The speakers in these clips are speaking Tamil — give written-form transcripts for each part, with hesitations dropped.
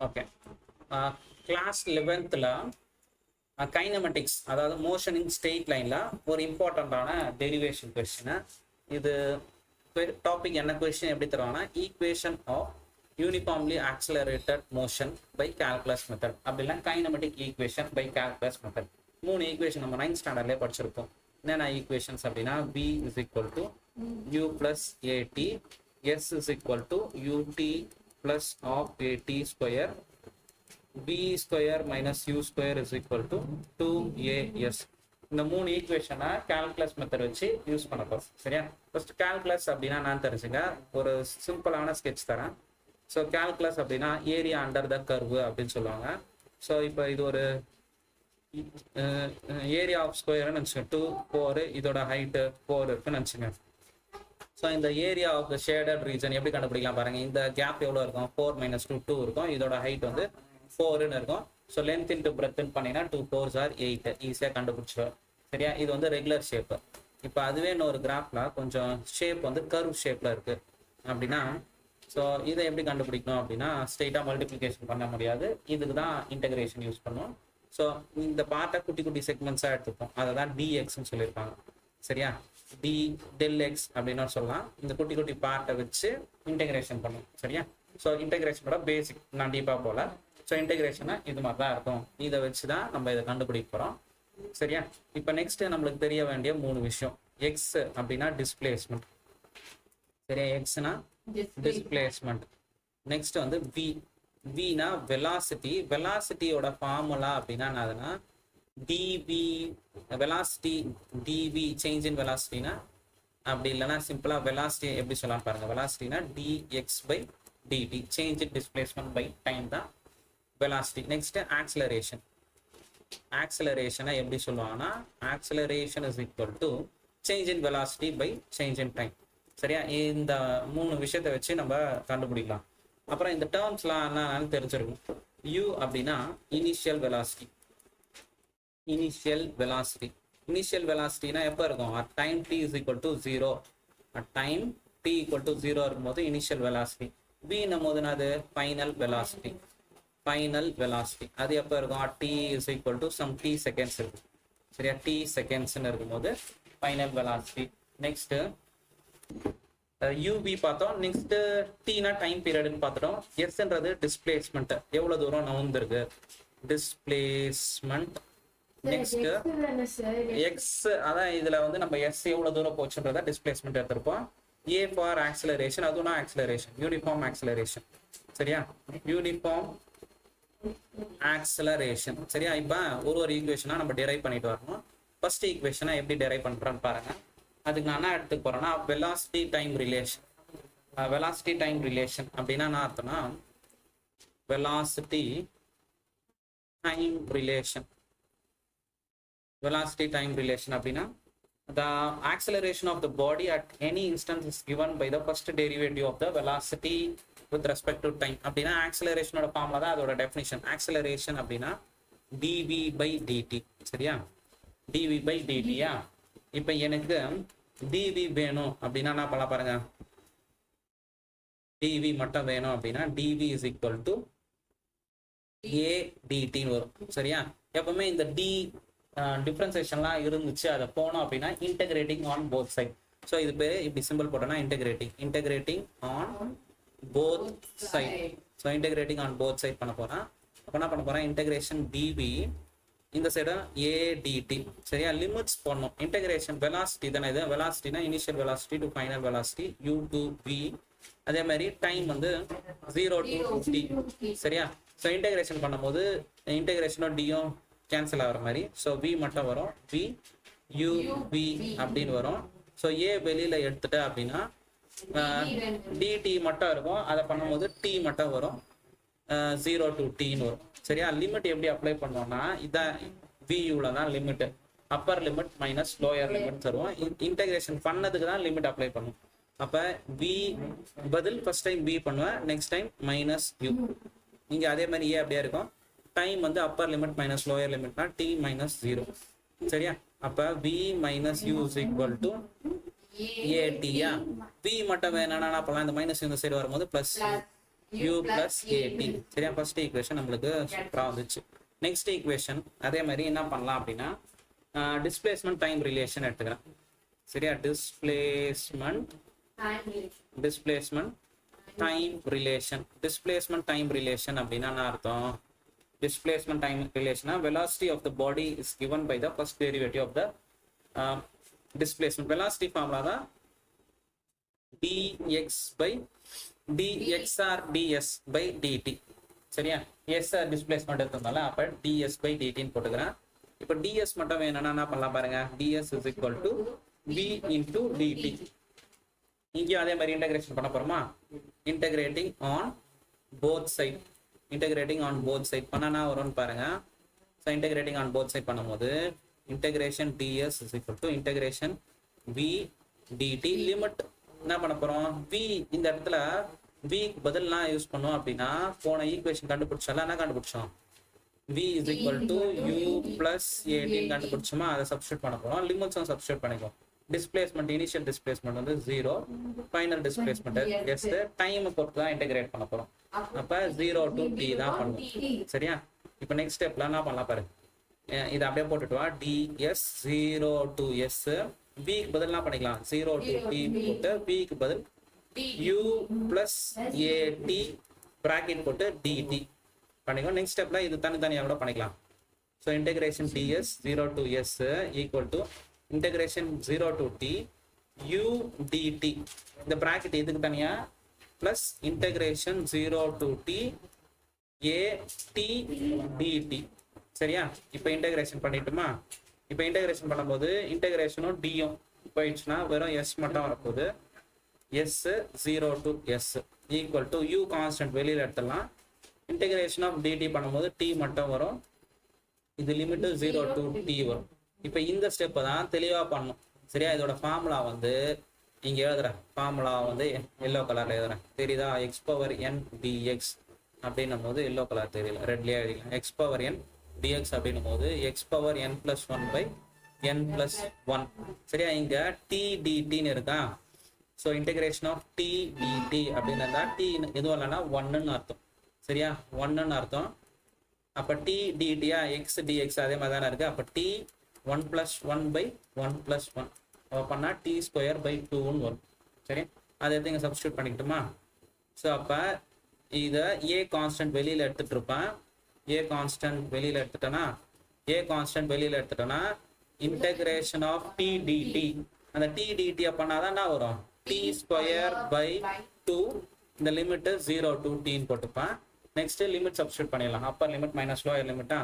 ஓகே, கிளாஸ் 11th கைனமெட்டிக்ஸ், அதாவது மோஷன் இன் ஸ்ட்ரெயிட் லைனில் ஒரு இம்பார்ட்டண்ட்டான டெரிவேஷன் கொஸ்டின். இது டாபிக் என்ன கொஸ்டின் எப்படி தருவாங்கன்னா, equation of uniformly accelerated motion by calculus method, அப்படின்னா kinematic equation by calculus method. 3 equation நம்ம 9th ஸ்டாண்டர்ட்லேயே படிச்சிருப்போம். என்னென்ன ஈக்குவேஷன்ஸ் அப்படின்னா, v is equal to u plus at, s is equal to ut plus of at square, b square minus u square is equal to 2as. இந்த 3 ஈக்குவேஷனை கால்குலஸ் மெத்தட் வச்சு யூஸ் பண்ண போகிறோம். சரியா? ஃபர்ஸ்ட் கால்குலஸ் அப்படின்னா நான் தெரிஞ்சுங்க, ஒரு சிம்பிளான ஸ்கெட்ச் தரேன். ஸோ கால்குலஸ் அப்படின்னா ஏரியா அண்டர் த கர்வு அப்படின்னு சொல்லுவாங்க. ஸோ இப்போ இது ஒரு ஏரியா ஆஃப் ஸ்கொயர்னு நினச்சிங்க, 2 4, இதோட ஹைட்டு 4 இருக்குன்னு நினச்சிங்க. ஸோ இந்த area of the shaded region எப்படி கண்டுபிடிக்கலாம் பாருங்க. இந்த கேப் எவ்வளோ இருக்கும்? 4 - 2 2 இருக்கும். இதோட ஹைட் வந்து 4ன்னு இருக்கும். ஸோ லென்த் இன்ட்டு பிரெத்ன்னு பண்ணிங்கன்னா 2 4s are 8 ஈஸியாக கண்டுபிடிச்சிடும். சரியா? இது வந்து ரெகுலர் ஷேப்பு. இப்போ அதுவே இன்னொரு கிராஃபில் கொஞ்சம் ஷேப் வந்து கர்வ் ஷேப்பில் இருக்குது அப்படின்னா, ஸோ இதை எப்படி கண்டுபிடிக்கணும் அப்படின்னா, ஸ்ட்ரெயிட்டாக மல்டிப்ளிகேஷன் பண்ண முடியாது. இதுக்கு தான் இன்டகிரேஷன் யூஸ் பண்ணுவோம். ஸோ இந்த பார்ட்டை குட்டி குட்டி செக்மெண்ட்ஸாக எடுத்துப்போம். அதை தான் dxன்னு சொல்லியிருப்பாங்க. சரியா? d del x அப்படின்னு சொல்லலாம். இந்த குட்டி குட்டி பார்ட்டை வச்சு இன்டகிரேஷன் பண்ணுவோம். சரியா? ஸோ இன்டகிரேஷனோட பேசிக் நான் டீப்பாக போல. ஸோ இன்டகிரேஷனை இது மாதிரி தான் இருக்கும். இதை வச்சு தான் நம்ம இதை கண்டுபிடிக்க போகிறோம். சரியா? இப்போ நெக்ஸ்ட் நம்மளுக்கு தெரிய வேண்டிய 3 விஷயம். எக்ஸ் அப்படின்னா டிஸ்பிளேஸ்மெண்ட். சரியா? எக்ஸ்னா டிஸ்பிளேஸ்மெண்ட். நெக்ஸ்ட் வந்து v. vனா வெலாசிட்டி. வெலாசிட்டியோட ஃபார்முலா அப்படின்னா என்னதுன்னா, dv velocity, dv change in வெலாசிட்டினா, அப்படி இல்லைன்னா சிம்பிளா வெலாசிட்டி எப்படி சொல்லலாம் பாருங்க. வெலாசிட்டினா dx by dt, change in displacement by time தான் வெலாசிட்டி. Next acceleration. ஆக்சிலரேஷனை எப்படி சொல்லுவாங்கன்னா, acceleration is equal to change in velocity by change in time. சரியா? இந்த 3 விஷயத்தை வச்சு நம்ம கண்டுபிடிக்கலாம். அப்புறம் இந்த டேர்ம்ஸ்லாம் என்னன்னு தெரிஞ்சிருக்கும். u அப்படின்னா initial velocity. Initial velocity. Initial வெலாசிட்டினா எப்போ இருக்கும்? at time t is equal to 0. at time t equal to 0 இருக்கும்போது இனிஷியல் வெலாசிட்டி. v நம்மோதுனா அது ஃபைனல் வெலாசிட்டி. ஃபைனல் வெலாசிட்டி அது எப்போ இருக்கும்? at t is equal to some t seconds இருக்கு. சரியா? t செகண்ட்ஸ்ன்னு இருக்கும்போது ஃபைனல் வெலாசிட்டி. நெக்ஸ்ட் uv பார்த்தோம். நெக்ஸ்ட் tனா டைம் பீரியட்னு பார்த்துட்டோம். sன்றது டிஸ்பிளேஸ்மெண்ட், எவ்வளவு தூரம் நவுந்திருக்கு, டிஸ்பிளேஸ்மெண்ட். நெக்ஸ்ட் x, அதான் இதுல வந்து நம்ம s எவ்வளவு தூரம் போச்சுன்றத டிஸ்பிளேஸ்மெண்ட் எடுத்திருப்போம். a ஃபார் ஆக்சிலரேஷன், அதுனா ஆக்சிலரேஷன், யூனிஃபார்ம் ஆக்சிலரேஷன். சரியா? Uniform acceleration. சரியா? இப்போ ஒரு ஈக்குவேஷனா நம்ம டெரைவ் பண்ணிட்டு வரணும். ஃபர்ஸ்ட் ஈக்குவேஷனை எப்படி டெரைவ் பண்றோம்னு பாருங்க. அதுக்கு நான் என்ன எடுத்துக்க போறேன்னா, velocity time relation. Velocity time relation அப்படின்னா என்ன அர்த்தம்னா, velocity time relation. velocity time relation அப்படின்னா, the acceleration of the body at any instant is given by the first derivative of the velocity with respect to time. அப்படின்னா ஆக்சிலரேஷனோட ஃபார்முலா தான் அதோட டெஃபினிஷன். ஆக்சிலரேஷன் அப்படின்னா dv by dt. சரியா? dv by dt. இப்போ எனக்கு dv வேணும் அப்படின்னா என்ன பண்ணலாம் பாருங்க. dv மட்டும் வேணும் அப்படின்னா dv is equal to a dt வரும். சரியா? எப்பவுமே இந்த d டிஃபரன்சியேஷன்லாம் இருந்துச்சு, அதை போனோம் அப்படின்னா integrating on both side. So இது பேர் இப்படி சிம்பிள் போட்டோம்னா integrating on both side. So integrating on both side பண்ண போகிறேன். அப்போ என்ன பண்ண போகிறேன்? இன்டகிரேஷன் டிவி, இந்த சைடு ஏடிடி. சரியா? லிமிட்ஸ் போடணும். இன்டகிரேஷன் வெலாசிட்டி தானே இது. வெலாசிட்டினா initial velocity to final velocity u to v. அதே மாதிரி டைம் வந்து 0 to t. சரியா? ஸோ இன்டகிரேஷன் பண்ணும்போது இன்டகிரேஷனும் டியும் கேன்சல் ஆகிற மாதிரி. ஸோ v மட்டும் வரும், v u v அப்படின்னு வரும். ஸோ ஏ வெளியில எடுத்துட்ட அப்படின்னா dt மட்டும் இருக்கும். அதை பண்ணும்போது t மட்டும் வரும், 0 to tன்னு வரும். சரியா? லிமிட் எப்படி அப்ளை பண்ணுவோம்னா, இதான் வியூல தான் limit. Upper limit minus lower limit தருவோம். இன்டகிரேஷன் பண்ணதுக்கு தான் லிமிட் அப்ளை பண்ணுவோம். அப்போ v பதில் ஃபர்ஸ்ட் டைம் v பண்ணுவேன், நெக்ஸ்ட் டைம் மைனஸ் u. இங்கே அதே மாதிரி ஏ அப்படியே இருக்கும். டைம் வந்து அப்பர் லிமிட் மைனஸ் லோயர் லிமிட்னா t மைனஸ் 0. சரியா? அப்போ v minus u is equal to ஏடியா. v மட்டும் வேணும்னா அப்போலாம் இந்த மைனஸ் இந்த சைடு வரும்போது பிளஸ் u plus at. சரியா, ஃபர்ஸ்ட் ஈக்குவேஷன் நம்மளுக்கு சூப்பரா வந்துச்சு. நெக்ஸ்ட் ஈக்குவேஷன் அதே மாதிரி என்ன பண்ணலாம் அப்படின்னா டிஸ்பிளேஸ்மெண்ட் டைம் ரிலேஷன் எடுத்துக்கிறேன். சரியா, டிஸ்பிளேஸ்மெண்ட் டைம் ரிலேஷன் அப்படின்னா என்ன அர்த்தம்? displacement time relation, velocity of the body is given by the first derivative of the displacement. Velocity formula da dx by dx or ds by dt. சரியா, s displacement எடுத்ததால அப்ப ds by dt ன்னு போட்டுக்கறேன். இப்போ ds மட்டும் வேணும்னா என்ன பண்ணலாம் பாருங்க, ds is equal to v into dt. இங்க அதே மாதிரி இன்டகிரேஷன் பண்ண போறோமா, integrating on both side பண்ணனா வரும்னு பாருங்க. So integrating on both side பண்ணும்போது integration ds is equal to integration v dt. Limit என்ன பண்ண போறோம், v இந்த இடத்துல v பதிலாம் யூஸ் பண்ணோம் அப்படின்னா போன ஈக்குவேஷன் கண்டுபிடிச்சால என்ன கண்டுபிடிச்சோம், v is equal to u plus 18 கண்டுபிடிச்சோமா, அதை சப்ஸ்டியூட் பண்ண போறோம். லிமிட்ஸும் சப்ஸ்டியூட் பண்ணிக்கும். டிஸ்பிளேஸ்மெண்ட் இனிஷியல் டிஸ்பிளேஸ்மெண்ட் வந்து 0, ஃபைனல் டிஸ்பிளேஸ்மெண்ட் எஸ், டைம் பொறுத்து தான் இன்டகிரேட் பண்ண போறோம். அப்ப 0 to t தான் பண்ணுவோம். சரியா, இப்போ நெக்ஸ்ட் ஸ்டெப்ல என்ன பண்ணலாம் பாரு, இதை அப்படியே போட்டுட்டு வா, ds 0 to s, v க்கு பதில் என்ன பண்ணிக்கலாம் 0 to t போட்டு v க்கு பதில் u plus at பிராக்கெட் போட்டு dt பண்ணிக்கலாம். நெக்ஸ்ட் ஸ்டெப்ல இது தனித்தனியா கூட பண்ணிக்கலாம். So integration ds 0 to s equal to integration 0 to t u dt, இந்த பிராக்கெட் இதுக்கு தனியா plus integration 0 to t a t dt. சரியா, இப்போ இன்டகிரேஷன் பண்ணிட்டுமா, இப்போ இன்டகிரேஷன் பண்ணும்போது இன்டகிரேஷனும் டியும் போயிடுச்சுன்னா வெறும் s மட்டும் வரப்போகுது. s 0 to s equal to u constant வெளியில் எடுத்துடலாம். இன்டகிரேஷன் ஆஃப் dt பண்ணும்போது t மட்டும் வரும். இது லிமிட் 0 to t வரும். இப்போ இந்த ஸ்டெப்பை தான் தெளிவாக பண்ணணும். சரியா, இதோட ஃபார்முலா வந்து இங்கே எழுதுறேன், ஃபார்முலா வந்து எல்லோ கலரில் எழுதுறேன், தெரியுதா, எக்ஸ் பவர் என் டிஎக்ஸ் அப்படின்னும் போது எல்லோ கலர் தெரியல, ரெட்லேயே எழுதிக்கலாம். எக்ஸ் பவர் என் டிஎக்ஸ் அப்படின்னும் போது X power n plus 1 by n plus 1. சரியா, இங்கே டி டிடின்னு இருக்கா. So integration of D DT அப்படின்னா டி எதுவும் இல்லைன்னா 1ன்னு அர்த்தம். சரியா, 1ன்னு அர்த்தம். அப்போ டி டிடியா எக்ஸ் டிஎக்ஸ் அதே மாதிரி தானே இருக்குது. அப்போ டி 1 plus 1 by 1 plus 1 பண்ணா t ஸ்கொயர் பை 2ன்னு வரும். சரி, அதை எடுத்து இங்கே சப்ஸ்டியூட் பண்ணிக்கிட்டுமா. ஸோ அப்போ இதை ஏ கான்ஸ்டன்ட் வெளியில் எடுத்துகிட்டு இருப்பேன். ஏ கான்ஸ்டன்ட் வெளியில் எடுத்துட்டோன்னா இன்டகிரேஷன் ஆஃப் டி டிடி, அந்த டி டிடியை பண்ணாதான் என்ன வரும், டி ஸ்கொயர் பை 2, இந்த லிமிட்டு 0 to tன்னு போட்டுப்பேன். நெக்ஸ்ட் லிமிட் சப்ஸ்டியூட் பண்ணிடலாம். அப்பர் லிமிட் மைனஸ் லோயர் லிமிட்டா,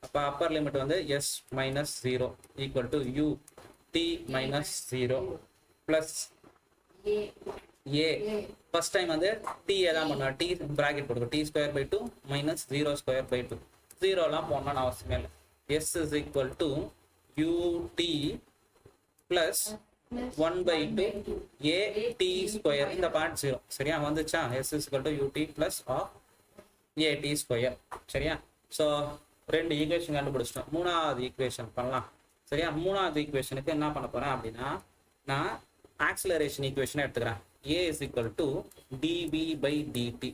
அப்போ அப்பர் லிமிட் வந்து s minus 0 equal to u t minus 0 plus a. First time வந்து t தான் பண்ணுவேன், t பிராக்கெட் போட்டுக்கோ, t square by 2 minus 0 square by 2. 0லாம் போடணும்னு அவசியமே இல்லை. s is equal to ut plus 1 by 2 a t square, இந்த பார்ட் 0. சரியா வந்துச்சா, s is equal to ut plus of a t square. சரியா, ஸோ ரெண்டு ஈக்குவேஷன் கண்டுபிடிச்சிட்டோம். மூணாவது ஈக்குவேஷன் பண்ணலாம். சரியா, மூணாவது ஈக்குவேஷனுக்கு என்ன பண்ண போறேன் அப்படின்னா, நான் ஆக்சிலரேஷன் ஈக்குவேஷனை எடுத்துக்கிறேன். a is equal to dv by dt.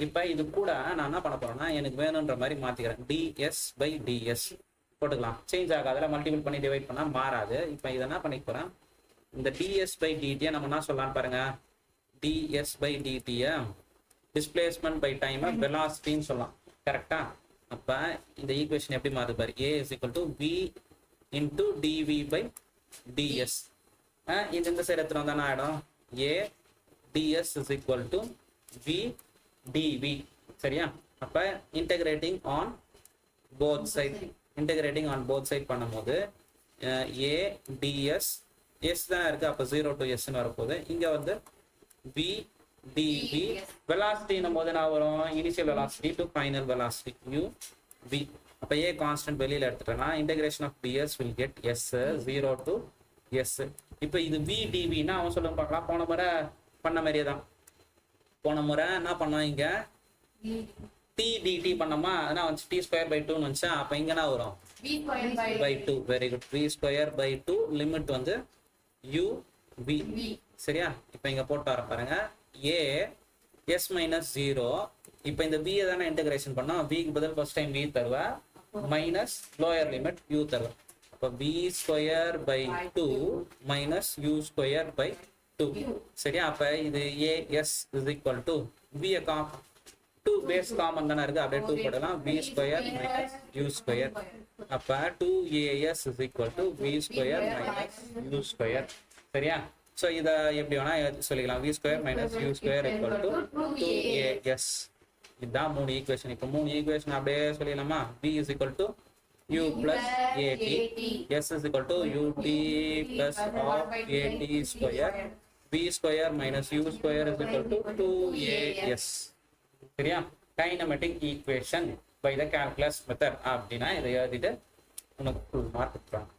இப்போ இது கூட நான் என்ன பண்ண போறேன்னா, எனக்கு வேணுன்ற மாதிரி மாத்திக்கிறேன், ds by ds போட்டுக்கலாம். சேஞ்ச் ஆகாதுல, மல்டிபிள் பண்ணி டிவைட் பண்ணா மாறாது. இப்போ இதை என்ன பண்ணிக்க போறேன், இந்த ds by dt நம்ம என்ன சொல்லலாம்னு பாருங்க, ds by dt displacement by time வெலாசிட்டின்னு சொல்லலாம். கரெக்டா, அப்போ இந்த ஈக்குவேஷன் எப்படி மாறுது பாரு, a is equal to v into dv by ds. இந்த சைடு எடுத்துட்டு வந்தா ஆயிடும், a ds is equal to v dv. சரியா, அப்போ இன்டகிரேட்டிங் ஆன் போத் சைட் பண்ணும்போது a ds s தான் இருக்கு, அப்போ 0 to s வரப்போகுது. இங்க வந்து v dv வெலாசிட்டின்னும் போது நான் வரும் initial velocity to final velocity u v. அப்போ a கான்ஸ்டன்ட் வெளியில் எடுத்துட்டேன்னா integration of ds will get s 0 to s. இப்போ இது v dvனா அவன் சொல்லுங்க பார்க்கலாம், போன முறை பண்ண மாதிரியே தான். போன முறை என்ன பண்ணோம், இங்க t dt பண்ணோமா, அதனால் வந்து t ஸ்கொயர் பை 2ன்னு வந்துச்சா. அப்போ இங்க என்ன வரும், by 2. Very good, v square by 2 limit வந்து u v. சரியா, இப்போ இங்க போட்டு வர பாருங்க, a எஸ் மைனஸ் ஜீரோ. இப்போ இந்த v தானே இன்டகிரேஷன் பண்ணோம், v க்கு பதில் ஃபர்ஸ்ட் டைம் v தருவேன் மைனஸ் லோயர் லிமிட் u தருவேன். அப்போ v square by 2 minus u square by 2. சரியா? அப்போ இது as is equal to v 2 base common தானே இருக்கு, அப்படியே 2 போடலாம். v square minus u square. அப்போ 2as is equal to v square minus u square. சரியா? ஸோ இதை எப்படி வேணா சொல்லிக்கலாம், v square minus u square equal to 2as. இதுதான் 3 ஈக்குவேஷன். இப்போ 3 ஈக்குவேஷன் அப்படியே சொல்லிடலாமா? v is equal to u plus at, s is equal to ut plus of at square, v square minus u square is equal to 2as. சரியா? Kinematic equation by the calculus method அப்படின்னா இதை எழுதிட்டு உனக்கு மார்க் கொடுக்குறாங்க.